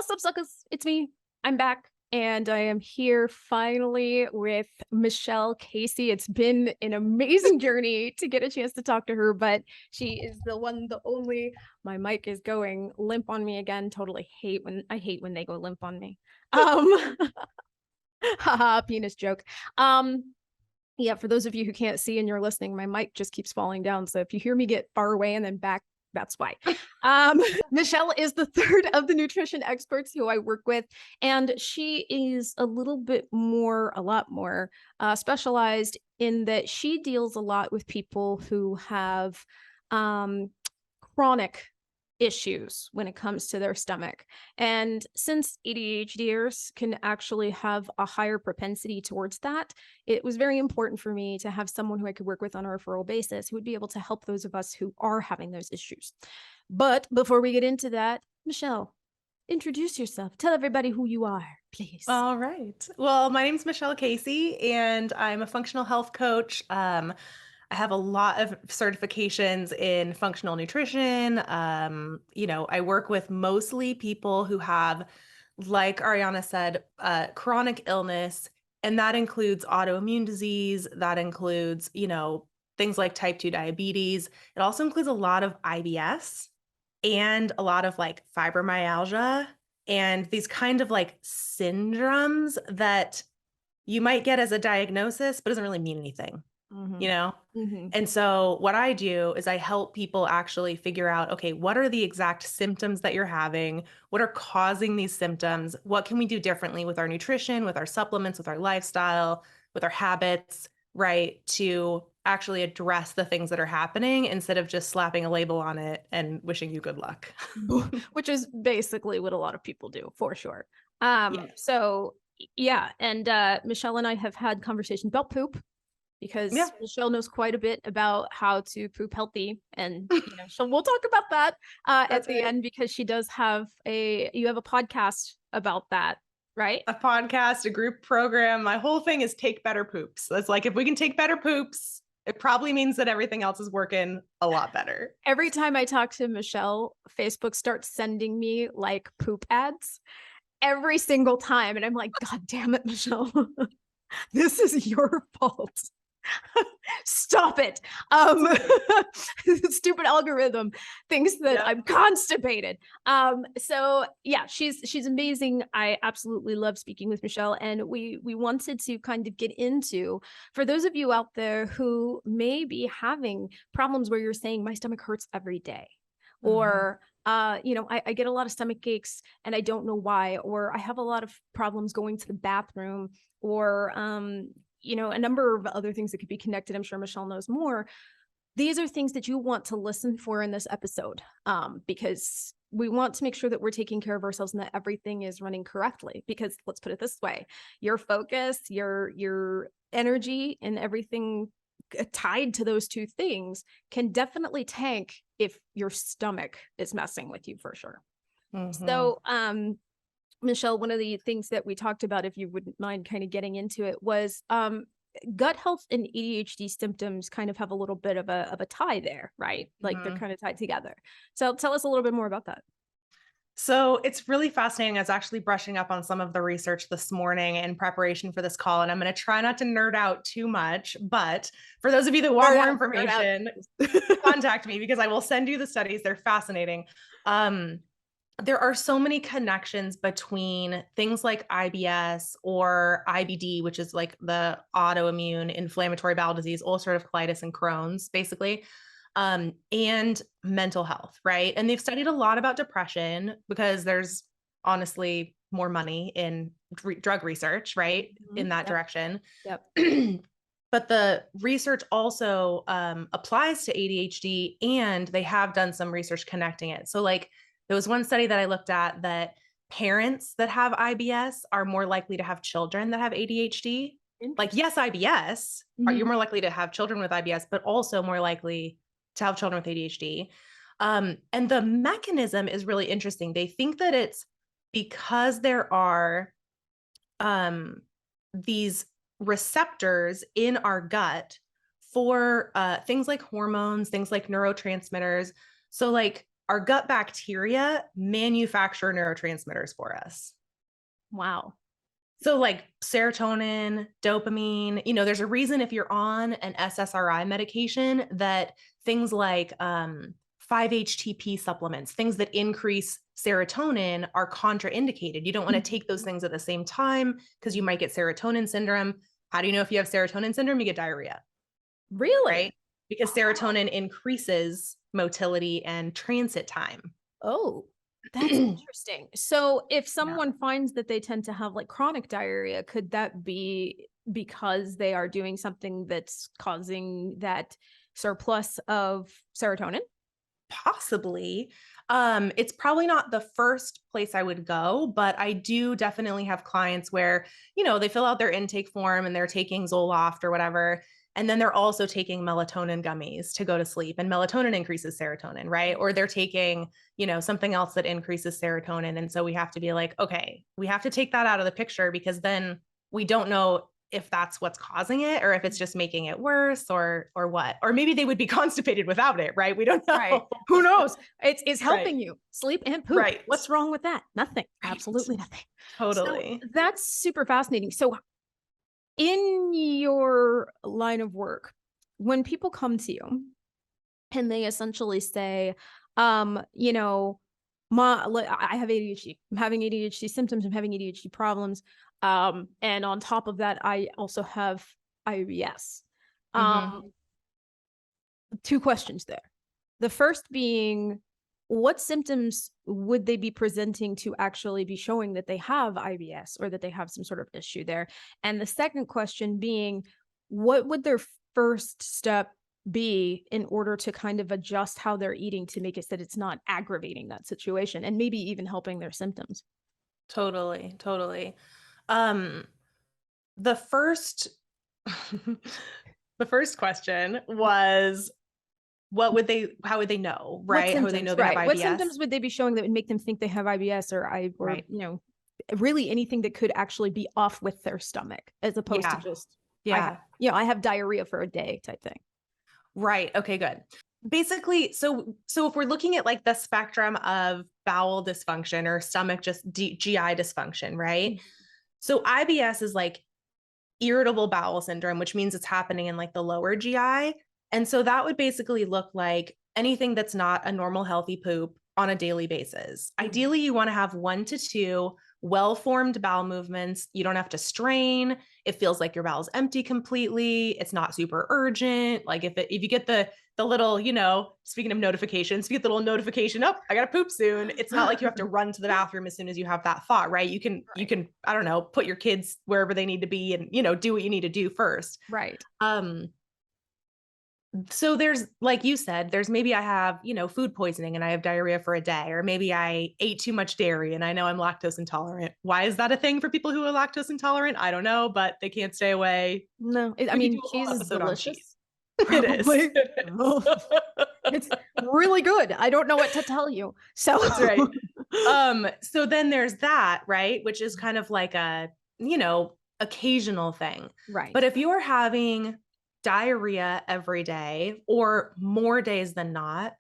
What's up, suckers? It's me. I'm back, and I am here finally with Michelle Casey. It's been an amazing journey to get a chance to talk to her, but she is the one, the only. My mic is going limp on me again. Totally hate when they go limp on me. Haha, penis joke. Yeah, for those of you who can't see and you're listening, my mic just keeps falling down. So if you hear me get far away and then back, that's why. Michelle is the third of the nutrition experts who I work with, and she is a lot more specialized in that she deals a lot with people who have chronic issues when it comes to their stomach. And since ADHDers can actually have a higher propensity towards that, it was very important for me to have someone who I could work with on a referral basis who would be able to help those of us who are having those issues. But before we get into that, Michelle, introduce yourself. Tell everybody who you are, please. All right. Well, my name's Michelle Casey, and I'm a functional health coach. I have a lot of certifications in functional nutrition. I work with mostly people who have, like Ariana said, chronic illness, and that includes autoimmune disease. That includes, things like type 2 diabetes. It also includes a lot of IBS and a lot of like fibromyalgia and these kind of like syndromes that you might get as a diagnosis, but doesn't really mean anything, you know? And so what I do is I help people actually figure out, okay, what are the exact symptoms that you're having? What are causing these symptoms? What can we do differently with our nutrition, with our supplements, with our lifestyle, with our habits, right? To actually address the things that are happening instead of just slapping a label on it and wishing you good luck. Which is basically what a lot of people do, for sure. Yeah. So yeah, and Michelle and I have had conversations about poop because Yeah. Michelle knows quite a bit about how to poop healthy, and we'll talk about that at the end, because you have a podcast about that, right? A podcast, a group program. My whole thing is take better poops. That's like, if we can take better poops, it probably means that everything else is working a lot better. Every time I talk to Michelle, Facebook starts sending me like poop ads every single time. And I'm like, God damn it, Michelle. This is your fault. Stop it. Stupid algorithm thinks that I'm constipated. So yeah, she's amazing. I absolutely love speaking with Michelle, and we wanted to kind of get into, for those of you out there who may be having problems where you're saying my stomach hurts every day, or I get a lot of stomach aches and I don't know why, or I have a lot of problems going to the bathroom, or a number of other things that could be connected. I'm sure Michelle knows more. These are things that you want to listen for in this episode, because we want to make sure that we're taking care of ourselves and that everything is running correctly. Because let's put it this way, your focus, your energy, and everything tied to those two things can definitely tank if your stomach is messing with you, for sure. So Michelle, one of the things that we talked about, if you wouldn't mind kind of getting into it, was gut health and ADHD symptoms kind of have a little bit of a tie there, right? Like they're kind of tied together. So tell us a little bit more about that. So it's really fascinating. I was actually brushing up on some of the research this morning in preparation for this call, and I'm going to try not to nerd out too much. But for those of you that want more information, contact me because I will send you the studies. They're fascinating. There are so many connections between things like IBS or IBD, which is like the autoimmune inflammatory bowel disease, ulcerative colitis, and Crohn's, basically, and mental health, right? And they've studied a lot about depression because there's honestly more money in drug research, right, in that direction. Yep. But the research also applies to ADHD, and they have done some research connecting it. So like, there was one study that I looked at that parents that have IBS are more likely to have children that have ADHD. Like, yes, IBS, you're more likely to have children with IBS, but also more likely to have children with ADHD. And the mechanism is really interesting. They think that it's because there are these receptors in our gut for things like hormones, things like neurotransmitters. So like our gut bacteria manufacture neurotransmitters for us. Wow. So like serotonin, dopamine, there's a reason if you're on an SSRI medication that things like 5-HTP supplements, things that increase serotonin are contraindicated. You don't want to take those things at the same time because you might get serotonin syndrome. How do you know if you have serotonin syndrome? You get diarrhea. Really? Right? Because serotonin increases motility and transit time. Oh, that's interesting. So if Yeah. someone finds that they tend to have like chronic diarrhea, could that be because they are doing something that's causing that surplus of serotonin? Possibly. It's probably not the first place I would go, but I do definitely have clients where, they fill out their intake form and they're taking Zoloft or whatever. And then they're also taking melatonin gummies to go to sleep. And melatonin increases serotonin, right? Or they're taking, something else that increases serotonin. And so we have to be like, okay, we have to take that out of the picture because then we don't know if that's what's causing it or if it's just making it worse or what. Or maybe they would be constipated without it, right? We don't know. Right. Who knows? It's helping you sleep and poop. Right. What's wrong with that? Nothing. Right. Absolutely nothing. Totally. So that's super fascinating. So in your line of work, when people come to you and they essentially say, I have ADHD. I'm having ADHD symptoms. I'm having ADHD problems. And on top of that, I also have IBS. Two questions there. The first being, what symptoms would they be presenting to actually be showing that they have IBS or that they have some sort of issue there? And the second question being, what would their first step be in order to kind of adjust how they're eating to make it so that it's not aggravating that situation and maybe even helping their symptoms? Totally. The first the first question was how would they know, right? How would they know they have IBS? What symptoms would they be showing that would make them think they have IBS Right. Really anything that could actually be off with their stomach as opposed to just, I have diarrhea for a day type thing. Right. Okay, good. Basically, so if we're looking at like the spectrum of bowel dysfunction or stomach GI dysfunction, right? So IBS is like irritable bowel syndrome, which means it's happening in like the lower GI. And so that would basically look like anything that's not a normal healthy poop on a daily basis. Ideally, you want to have 1 to 2 well-formed bowel movements. You don't have to strain. It feels like your bowel's empty completely. It's not super urgent. Like if you get the little, speaking of notifications, you get the little notification up, I got to poop soon. It's not like you have to run to the bathroom as soon as you have that thought, right? You can, I don't know, put your kids wherever they need to be and, do what you need to do first. Right. So there's, like you said, there's maybe I have, food poisoning and I have diarrhea for a day, or maybe I ate too much dairy and I know I'm lactose intolerant. Why is that a thing for people who are lactose intolerant? I don't know, but they can't stay away. No, cheese is delicious. It is. It's really good. I don't know what to tell you. So that's right. So then there's that, right? Which is kind of like a, occasional thing. Right. But if you're having diarrhea every day or more days than not,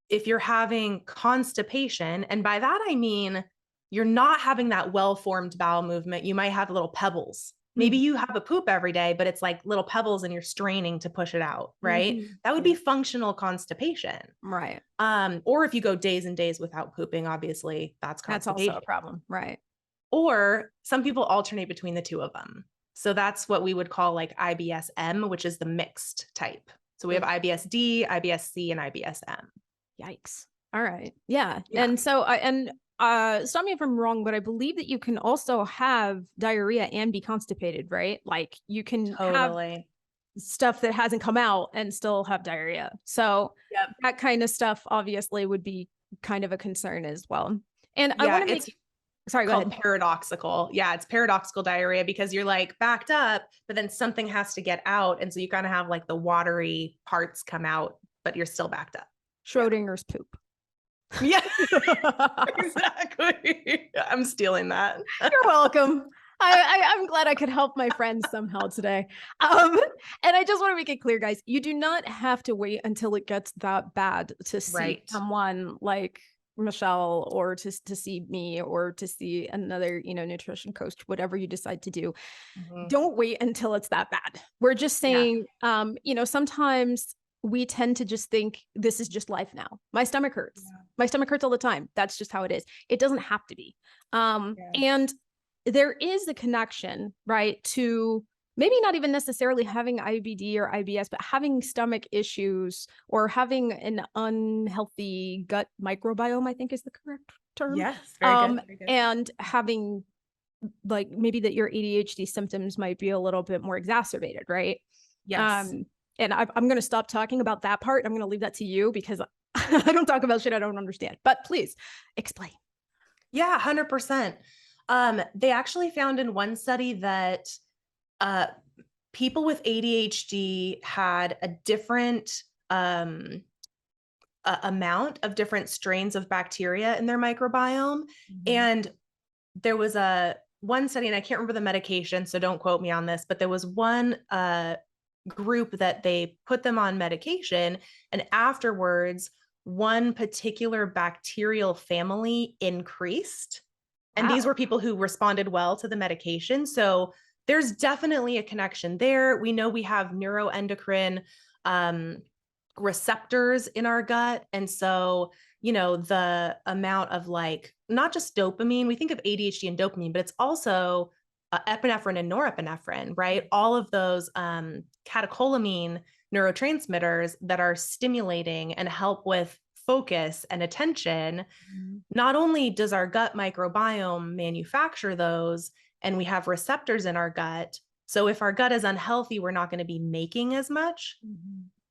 if you're having constipation, and by that I mean you're not having that well-formed bowel movement, you might have little pebbles. Maybe you have a poop every day, but it's like little pebbles and you're straining to push it out, right? That would be functional constipation. Right. Or if you go days and days without pooping, obviously that's constipation. That's also a problem. Right. Or some people alternate between the two of them. So that's what we would call like IBS-M, which is the mixed type. So we have IBS-D, IBS-C, and IBS-M. Yikes. All right. Yeah. And so stop me if I'm wrong, but I believe that you can also have diarrhea and be constipated, right? Like you can have stuff that hasn't come out and still have diarrhea. So that kind of stuff obviously would be kind of a concern as well. And I want to make sorry, go ahead. Paradoxical. Yeah, it's paradoxical diarrhea because you're like backed up, but then something has to get out. And so you kind of have like the watery parts come out, but you're still backed up. Schrodinger's poop. Yeah, exactly. I'm stealing that. You're welcome. I'm glad I could help my friends somehow today. Um, and I just want to make it clear, guys, you do not have to wait until it gets that bad to see Right. someone like Michelle, or to see me, or to see another, nutrition coach, whatever you decide to do. Mhm. Don't wait until it's that bad. We're just Yeah. saying, sometimes we tend to just think this is just life now. My stomach hurts. Yeah. My stomach hurts all the time. That's just how it is. It doesn't have to be. Yeah. And there is a connection, right, to maybe not even necessarily having IBD or IBS, but having stomach issues or having an unhealthy gut microbiome, I think is the correct term. Yes. Very good. Very good. And having, like, maybe that your ADHD symptoms might be a little bit more exacerbated, right? Yes. And I'm going to stop talking about that part. I'm going to leave that to you because I don't talk about shit I don't understand. But please explain. Yeah, 100%. They actually found in one study that uh, people with ADHD had a different amount of different strains of bacteria in their microbiome. And there was a one study, and I can't remember the medication, so don't quote me on this, but there was one group that they put them on medication, and afterwards, one particular bacterial family increased. And these Wow. were people who responded well to the medication. So there's definitely a connection there. We know we have neuroendocrine um, receptors in our gut. And so, the amount of, like, not just dopamine, we think of ADHD and dopamine, but it's also epinephrine and norepinephrine, right? All of those catecholamine neurotransmitters that are stimulating and help with focus and attention. Not only does our gut microbiome manufacture those, and we have receptors in our gut. So if our gut is unhealthy, we're not going to be making as much.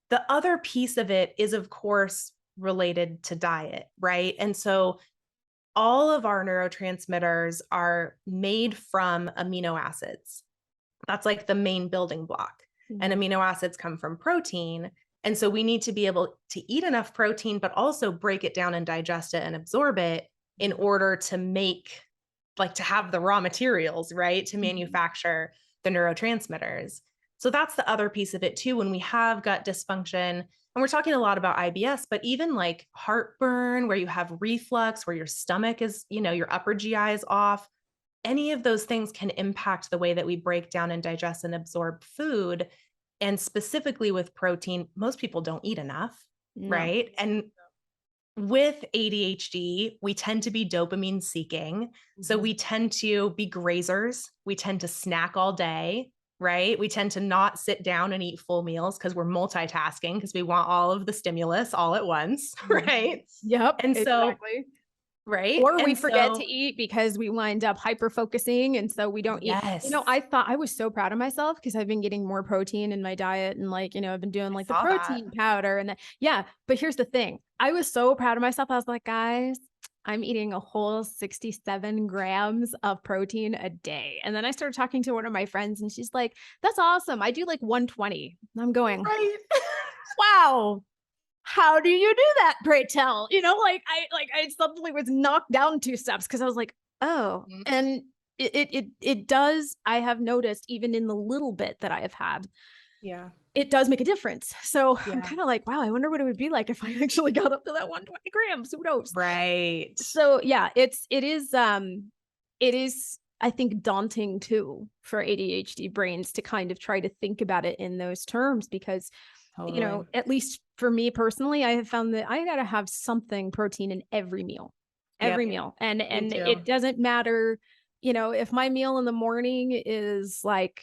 The other piece of it is, of course, related to diet, right? And so all of our neurotransmitters are made from amino acids. That's like the main building block. And amino acids come from protein. And so we need to be able to eat enough protein, but also break it down and digest it and absorb it in order to make, like, to have the raw materials, right? To manufacture the neurotransmitters. So that's the other piece of it too. When we have gut dysfunction, and we're talking a lot about IBS, but even like heartburn, where you have reflux, where your stomach is, your upper GI is off, any of those things can impact the way that we break down and digest and absorb food. And specifically with protein, most people don't eat enough, No. right? And with ADHD, we tend to be dopamine seeking. So we tend to be grazers. We tend to snack all day, right? We tend to not sit down and eat full meals because we're multitasking, because we want all of the stimulus all at once, right? Yep, And so, exactly. right? Or we And forget to so, eat because we wind up hyper focusing, and so we don't eat. yes, I thought I was so proud of myself because I've been getting more protein in my diet, and, like, I've been doing I like the saw that. protein powder and yeah. But here's the thing. I was so proud of myself. I was like, guys, I'm eating a whole 67 grams of protein a day. And then I started talking to one of my friends, and she's like, that's awesome. I do like 120. And I'm going, Right. wow, how do you do that, pray tell? I suddenly was knocked down 2 steps because I was like, oh. Mhm. And it does, I have noticed, even in the little bit that I have had, Yeah. it does make a difference. So I'm Yeah. kind of like, wow, I wonder what it would be like if I actually got up to that 120 grams. Who knows? Right. So yeah, it is, I think, daunting too for ADHD brains to kind of try to think about it in those terms, because Totally. at least for me personally, I have found that I got to have something protein in every meal, Yep. And Me too. it doesn't matter, if my meal in the morning is like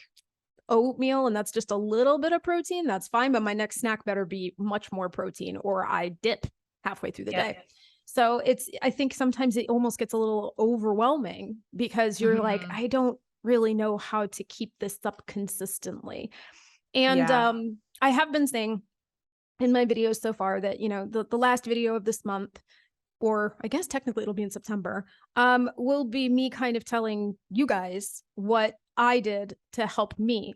oatmeal and that's just a little bit of protein, that's fine. But my next snack better be much more protein, or I dip halfway through the Yep. day. So I think sometimes it almost gets a little overwhelming because you're like, Mhm. I don't really know how to keep this up consistently. And Yeah. I have been saying in my videos so far that, the last video of this month, or I guess technically it'll be in September, will be me kind of telling you guys what I did to help me.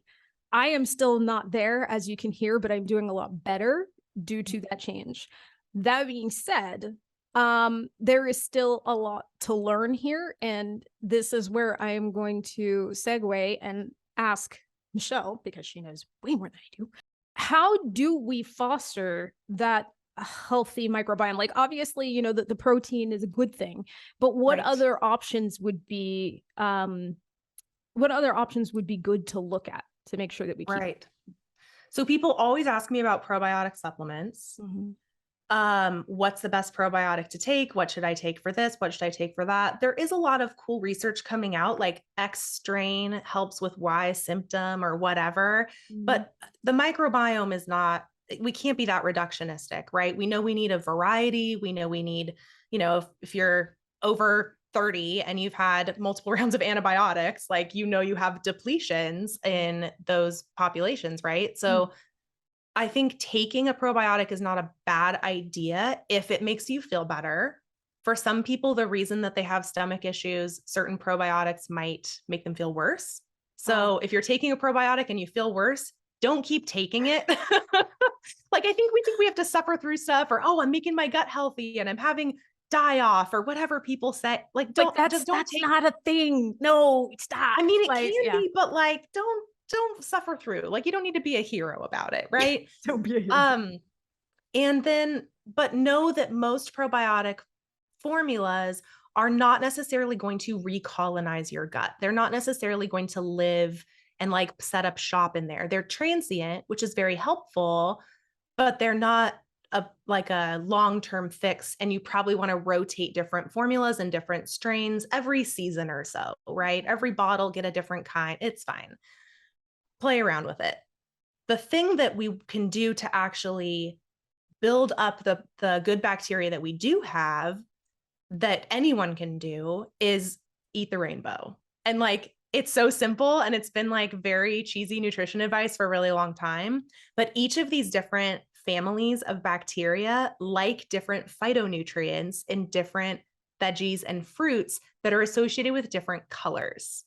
I am still not there, as you can hear, but I'm doing a lot better due to that change. That being said, There is still a lot to learn here. And this is where I am going to segue and ask Michelle, because she knows way more than I do. How do we foster that healthy microbiome? Like, obviously, you know, that the protein is a good thing, but what Right. other options would be, good to look at to make sure that we keep Right. So people always ask me about probiotic supplements. Mhm. What's the best probiotic to take? What should I take for this? What should I take for that? There is a lot of cool research coming out, like X strain helps with Y symptom or whatever. Mhm. But the microbiome is not, we can't be that reductionistic, right? We know we need a variety. We know we need, you know, if you're over 30 and you've had multiple rounds of antibiotics, like, you know, you have depletions in those populations, right? So I think taking a probiotic is not a bad idea if it makes you feel better. For some people, the reason that they have stomach issues, certain probiotics might make them feel worse. So if you're taking a probiotic and you feel worse, don't keep taking it. Like, I think we have to suffer through stuff, or, oh, I'm making my gut healthy and I'm having die off, or whatever people say. Like, Like, don't that's take. not a thing. No, stop. I mean, it Like, can yeah. be, but like, don't suffer through. Like, you don't need to be a hero about it, right? Don't be a hero. And then, but know that most probiotic formulas are not necessarily going to recolonize your gut. They're not necessarily going to live and like set up shop in there. They're transient, which is very helpful, but they're not like a long-term fix. And you probably want to rotate different formulas and different strains every season or so, right? Every bottle, get a different kind. It's fine. Play around with it. The thing that we can do to actually build up the good bacteria that we do have, that anyone can do, is eat the rainbow. And like, it's so simple, and it's been like very cheesy nutrition advice for a really long time, but each of these different families of bacteria like different phytonutrients in different veggies and fruits that are associated with different colors.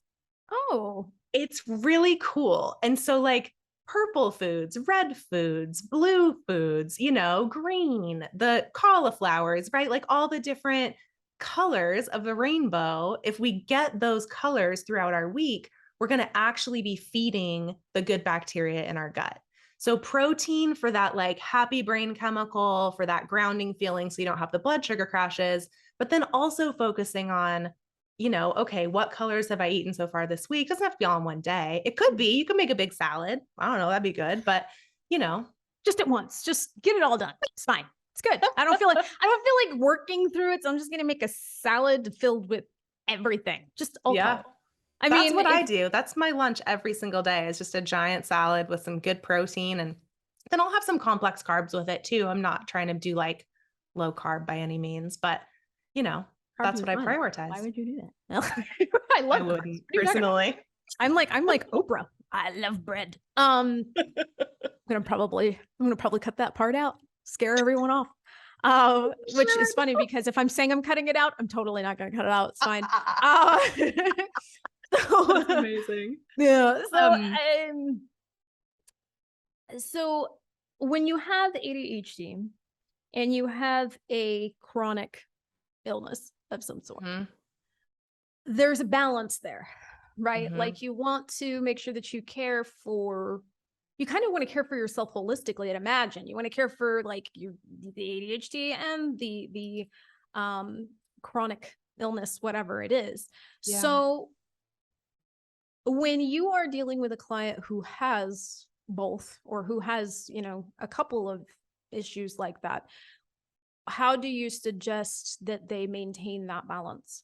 Oh, It's really cool. And so, like, purple foods, red foods, blue foods, you know, green, the cauliflowers, right? Like, all the different colors of the rainbow. If we get those colors throughout our week, we're going to actually be feeding the good bacteria in our gut. So protein for that like happy brain chemical, for that grounding feeling so you don't have the blood sugar crashes, but then also focusing on, you know, okay, what colors have I eaten so far this week? Doesn't have to be all in one day. It could be, you could make a big salad. I don't know, that'd be good, but you know, just at once. Just get it all done. It's fine. It's good. I don't feel like working through it. So I'm just gonna make a salad filled with everything. Just all yeah. color. I That's mean, what I do. That's my lunch every single day, is just a giant salad with some good protein, and then I'll have some complex carbs with it too. I'm not trying to do like low carb by any means, but you know, carbs that's are what I fun. prioritize. Why would you do that? I love I carbs. wouldn't What are you talking about? personally. I'm like Oprah. I love bread. I'm gonna probably cut that part out, scare everyone off. Which is funny because if I'm saying I'm cutting it out, I'm totally not gonna cut it out. It's fine. So, That's amazing. yeah. So when you have ADHD and you have a chronic illness of some sort, there's a balance there, right? Like, you want to make sure that you kind of want to care for yourself holistically. I'd imagine you want to care for like the ADHD and the chronic illness, whatever it is. Yeah. So when you are dealing with a client who has both, or who has, you know, a couple of issues like that, how do you suggest that they maintain that balance?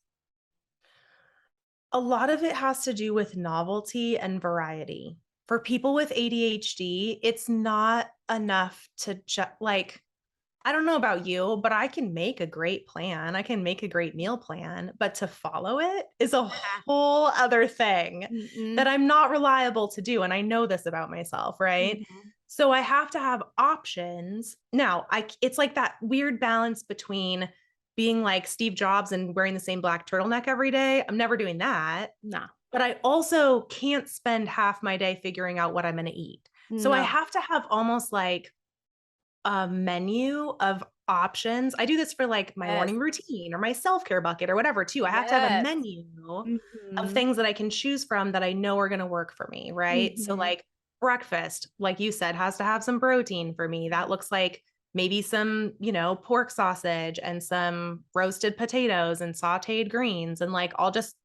A lot of it has to do with novelty and variety. For people with ADHD, it's not enough to just like, I don't know about you, but I can make a great plan. I can make a great meal plan, but to follow it is a whole other thing that I'm not reliable to do. And I know this about myself, right? So I have to have options. Now, it's like that weird balance between being like Steve Jobs and wearing the same black turtleneck every day. I'm never doing that. Nah. But I also can't spend half my day figuring out what I'm going to eat. So I have to have almost like a menu of options. I do this for like my Yes. morning routine or my self-care bucket or whatever too. I have to have a Yes. menu of Mhm. things that I can choose from that I know are going to work for me, right? So Mhm. like breakfast, like you said, has to have some protein for me. That looks like maybe some, pork sausage and some roasted potatoes and sauteed greens. And like I'll just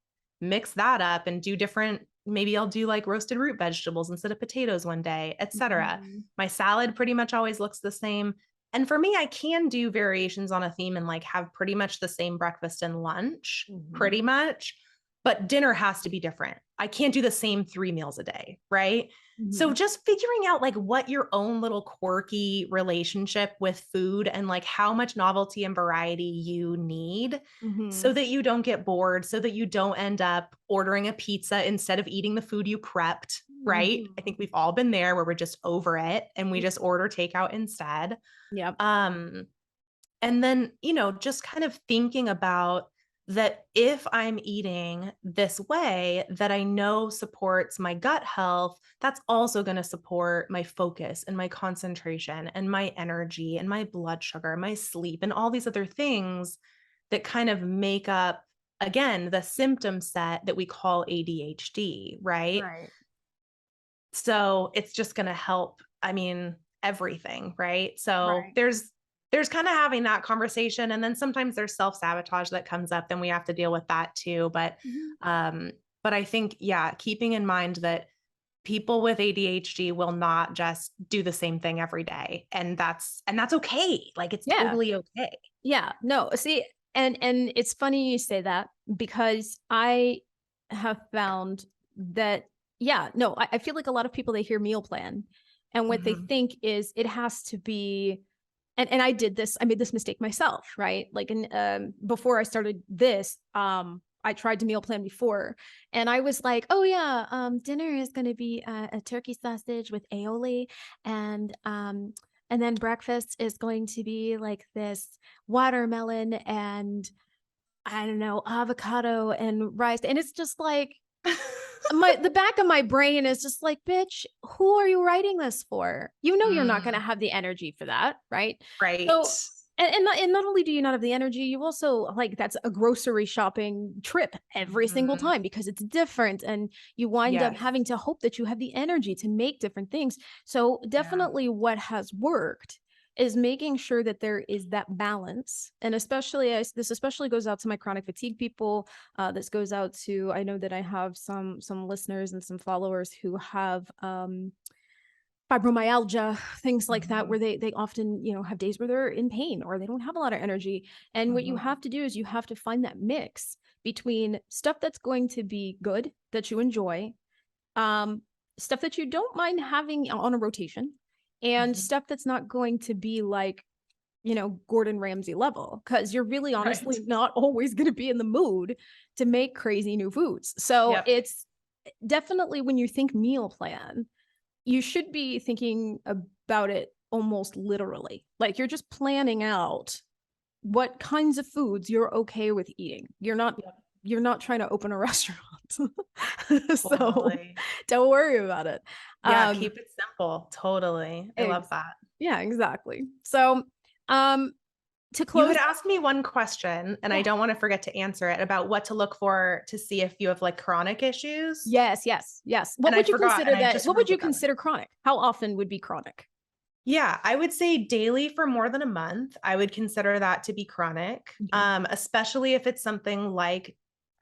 mix that up and do different, maybe I'll do like roasted root vegetables instead of potatoes one day, etc. Mhm. My salad pretty much always looks the same. And for me, I can do variations on a theme and like have pretty much the same breakfast and lunch, Mhm. pretty much, but dinner has to be different. I can't do the same 3 meals a day, right? So Mhm. just figuring out like what your own little quirky relationship with food and like how much novelty and variety you need so Mhm. that you don't get bored, so that you don't end up ordering a pizza instead of eating the food you prepped, right? I Mhm. think we've all been there where we're just over it and we just order takeout instead. Yep. Um, and then, just kind of thinking about that if I'm eating this way that I know supports my gut health, that's also going to support my focus and my concentration and my energy and my blood sugar, my sleep, and all these other things that kind of make up, again, the symptom set that we call ADHD, right? Right. So it's just going to help, I mean, everything, right? So Right. there's kind of having that conversation, and then sometimes there's self-sabotage that comes up, then we have to deal with that too. Mhm. Um but I think, yeah, keeping in mind that people with ADHD will not just do the same thing every day, and that's okay. Like it's Yeah. totally okay. Yeah. No, see, and it's funny you say that because I have found that, yeah, no, I feel like a lot of people, they hear meal plan and what they Mhm. think is it has to be, and I made this mistake myself, right? Like in before I started this, I tried to meal plan before and I was like, oh yeah, dinner is going to be a turkey sausage with aioli and then breakfast is going to be like this watermelon and I don't know, avocado and rice. And it's just like the back of my brain is just like, bitch, who are you writing this for? You know you're not going to Mm, have the energy for that, right? right. So and not only do you not have the energy, you also like that's a grocery shopping trip every single Mhm. time because it's different and you wind up Yes. having to hope that you have the energy to make different things. So Yeah. definitely what has worked is making sure that there is that balance. And especially this especially goes out to my chronic fatigue people. This goes out to, I know that I have some listeners and some followers who have fibromyalgia, things like that, Mhm. where they often, have days where they're in pain or they don't have a lot of energy. And what you Mhm. have to do is you have to find that mix between stuff that's going to be good, that you enjoy, um, stuff that you don't mind having on a rotation, and Mhm. stuff that's not going to be like, Gordon Ramsay level, because you're really Right. honestly not always going to be in the mood to make crazy new foods. So Yep. it's definitely when you think meal plan, you should be thinking about it almost literally. Like you're just planning out what kinds of foods you're okay with eating. Yep. You're not trying to open a restaurant. So Totally. don't worry about it. Yeah, Um keep it simple. Totally. I love ex- that. yeah, exactly. So um to You close, had asked me one question, and I yeah. don't want to forget to answer it about what to look for to see if you have like chronic issues. Yes, yes, yes. And I forgot, and I just What would wrote you it down. consider chronic? How often would be chronic? Yeah, I would say daily for more than a month. I would consider that to be chronic, Okay. especially if it's something like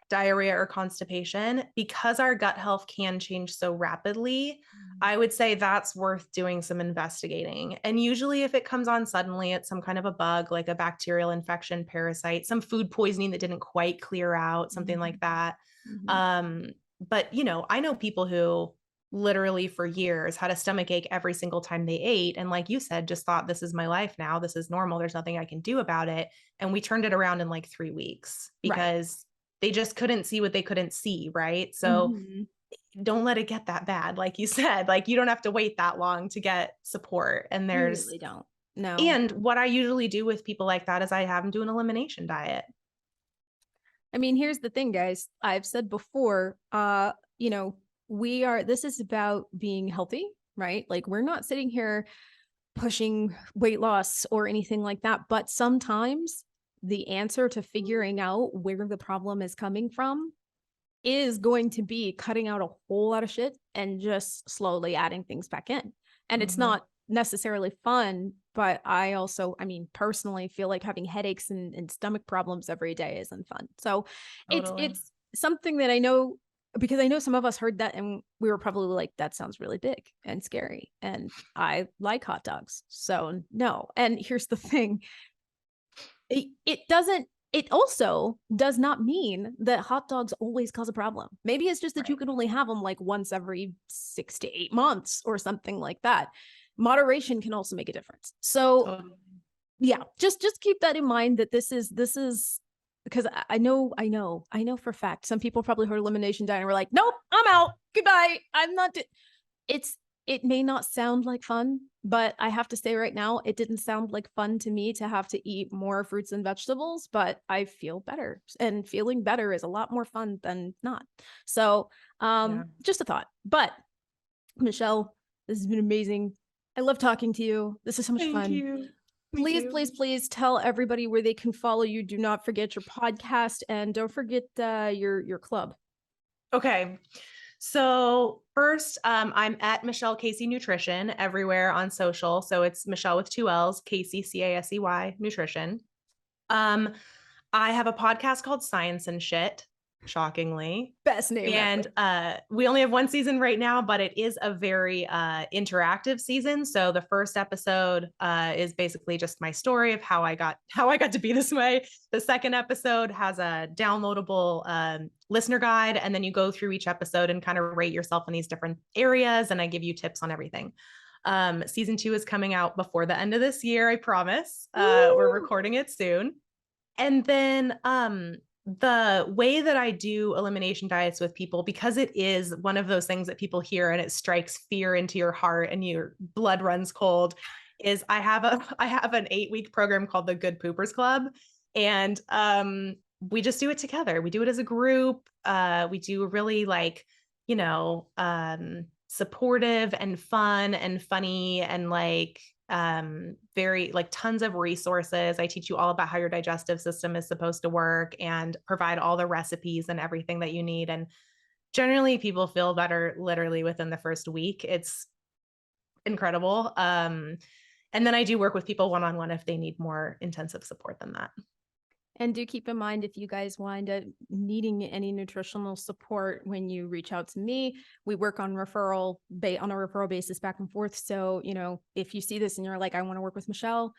diarrhea or constipation, because our gut health can change so rapidly. I would say that's worth doing some investigating. And usually, if it comes on suddenly, it's some kind of a bug, like a bacterial infection, parasite, some food poisoning that didn't quite clear out, something like that. Mhm. Um, but, I know people who literally for years had a stomach ache every single time they ate. And like you said, just thought, this is my life now. This is normal. There's nothing I can do about it. And we turned it around in like 3 weeks Right. because they just couldn't see what they couldn't see, right? So Mhm. don't let it get that bad. Like you said, like you don't have to wait that long to get support. You really don't. No. And what I usually do with people like that is I have them do an elimination diet. I mean, here's the thing, guys. I've said before, you know, this is about being healthy, right? Like we're not sitting here pushing weight loss or anything like that. But sometimes the answer to figuring out where the problem is coming from is going to be cutting out a whole lot of shit and just slowly adding things back in. And it's Mhm. not necessarily fun, but I mean, personally feel like having headaches and stomach problems every day isn't fun. So Totally. it's something that I know, because I know some of us heard that and we were probably like, that sounds really big and scary. And I like hot dogs. So no. And here's the thing. It also does not mean that hot dogs always cause a problem. Maybe it's just that you Right. can only have them like once every 6 to 8 months or something like that. Moderation can also make a difference. So Totally. yeah, just keep that in mind, that this is because I know for a fact some people probably heard elimination diet and were like, nope, I'm out. Goodbye. I'm not it's it may not sound like fun, but I have to say right now, it didn't sound like fun to me to have to eat more fruits and vegetables, but I feel better, and feeling better is a lot more fun than not. So, Yeah. just a thought. But Michelle, this has been amazing. I love talking to you. This is so much Thank fun. you. Me Please, too. please, please tell everybody where they can follow you. Do not forget your podcast, and don't forget your club. Okay. So first, I'm at Michelle Casey Nutrition everywhere on social. So it's Michelle with two L's, Casey, Casey Nutrition. Um, I have a podcast called Science and Shit, shockingly. Best name And ever. we only have one season right now, but it is a very interactive season. So the first episode is basically just my story of how I got to be this way. The second episode has a downloadable listener guide, and then you go through each episode and kind of rate yourself in these different areas, and I give you tips on everything. Season 2 is coming out before the end of this year, I promise. We're Woo! recording it soon. And then the way that I do elimination diets with people, because it is one of those things that people hear and it strikes fear into your heart and your blood runs cold, is I have an 8-week program called the Good Poopers Club. And we just do it together. We do it as a group. We do really like, supportive and fun and funny and like very like tons of resources. I teach you all about how your digestive system is supposed to work and provide all the recipes and everything that you need. And generally people feel better literally within the first week. It's incredible. And then I do work with people one-on-one if they need more intensive support than that. And do keep in mind, if you guys wind up needing any nutritional support when you reach out to me, we work on a referral basis back and forth. So, if you see this and you're like, I want to work with Michelle,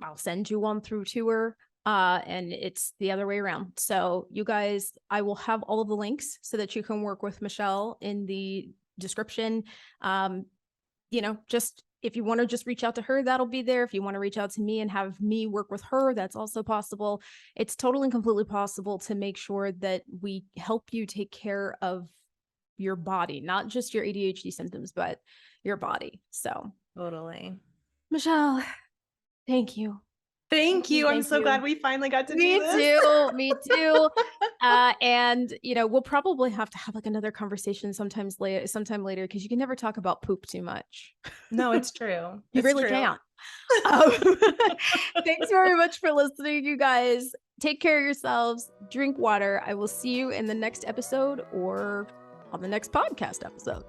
I'll send you on through to her. And it's the other way around. So you guys, I will have all of the links so that you can work with Michelle in the description. Just if you want to just reach out to her, that'll be there. If you want to reach out to me and have me work with her, that's also possible. It's totally and completely possible to make sure that we help you take care of your body, not just your ADHD symptoms, but your body. So, Totally. Michelle, thank you. Thank you. I'm Thank so you. glad we finally got to do Me this. too. Me too. And we'll probably have to have like another conversation sometime later, because you can never talk about poop too much. No, it's true. You It's really true. can't. Um, Thanks very much for listening, you guys. Take care of yourselves. Drink water. I will see you in the next episode or on the next podcast episode.